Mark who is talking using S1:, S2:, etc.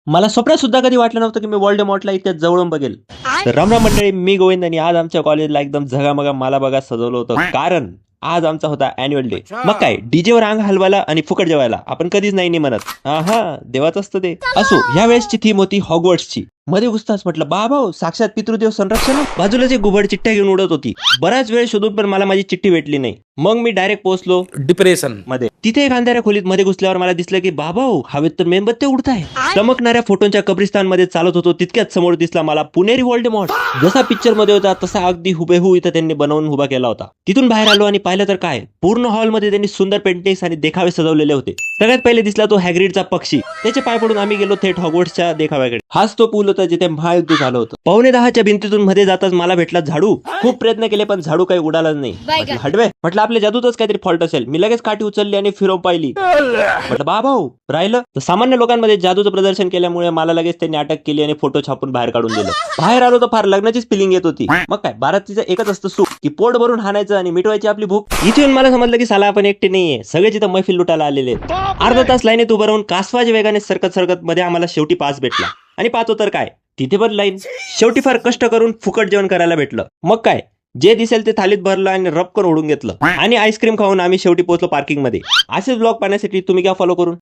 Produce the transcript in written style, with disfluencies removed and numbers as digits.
S1: मला स्वप्नात सुद्धा कधी वाटलं नव्हतं की मी वोल्डेमॉर्टला इतक्या जवळून बघेल. तर रामराम मंडळी, मी गोविंद आणि आज आमच्या कॉलेजला एकदम झगामगा मला बघा सजवलं होतं, कारण आज आमचा होता अॅन्युअल डे. मग काय, डीजेवर अंग हलवायला आणि फुकट जेवायला आपण कधीच नाही म्हणत. हा देवाच असतं ते. असो, ह्या वेळेसची थीम होती हॉगवर्ट्सची. मध्ये घुसताच म्हटलं बाबा साक्षात पितृदेव संरक्षण. बाजूलाच एक घुबड चिठ्ठ्या घेऊन उडत होती. बराच वेळ शोधून पण मला माझी चिठ्ठी भेटली नाही. मग मी डायरेक्ट पोहोचलो
S2: डिप्रेशन
S1: मध्ये. तिथे एक अंधाऱ्या खोलीत मध्ये घुसल्यावर मला दिसलं की बाबा हवेत तर मेणबत्त्या उडत आहे. चमकणाऱ्या फोटोंच्या कब्रिस्तान मध्ये चालत होतो तितक्याच समोर दिसला मला पुणेरी वोल्डेमॉर्ट. जसा पिक्चर मध्ये होता तसा अगदी हुबेहू इथं त्यांनी बनवून उभा केला होता. तिथून बाहेर आलो आणि पाहिलं तर काय, पूर्ण हॉल मध्ये त्यांनी सुंदर पेंटिंग्स आणि देखावे सजवलेले होते. सगळ्यात पहिले दिसला तो हॅग्रिडचा पक्षी. त्याचे पाय पडून आम्ही गेलो थेट हॉगवर्ट्सच्या देखाव्याकडे. हाच तो पूल होता जिथे महायुद्ध झालं होतं. 9:45च्या भिंतीतून मध्ये जाताच मला भेटला झाडू. खूप प्रयत्न केले पण झाडू काही उडालाच नाही. म्हटलं हटवे, म्हटलं आपल्या जादूतच काहीतरी फॉल्ट असेल. मी लगेच काठी उचलली आणि फिरवून पाहिली. म्हटलं बाबा राहिलं. तर सामान्य लोकांमध्ये जादूचं प्रदर्शन केल्यामुळे मला लगेच त्यांनी अटक केली आणि फोटो छापून बाहेर काढून दिलं. बाहेर आलो तर फार लग्नाचीच फिलिंग येत होती. मग काय, बारातीचं एकच असतं सुख की पोट भरून हाणायचं आणि मिटवायची आपली भूक. इथे येऊन मला समजलं की साला आपण एकटे नाहीये, सगळे तिथं मैफिल लुटायला आलेले. अर्धा तास लाईनीत उभं राहून कासवाच्या वेगाने सरकत सरकत मध्ये आम्हाला शेवटी पास भेटला. आणि पाहतो तर काय, तिथे पण लाईन. शेवटी फार कष्ट करून फुकट जेवण करायला भेटलं. मग काय, जे दिसेल ते थालीत भरलं आणि रपकन ओढून घेतलं आणि आईस्क्रीम खाऊन आम्ही शेवटी पोहोचलो पार्किंग मध्ये. असेच ब्लॉग पाहण्यासाठी तुम्ही घ्या फॉलो करून.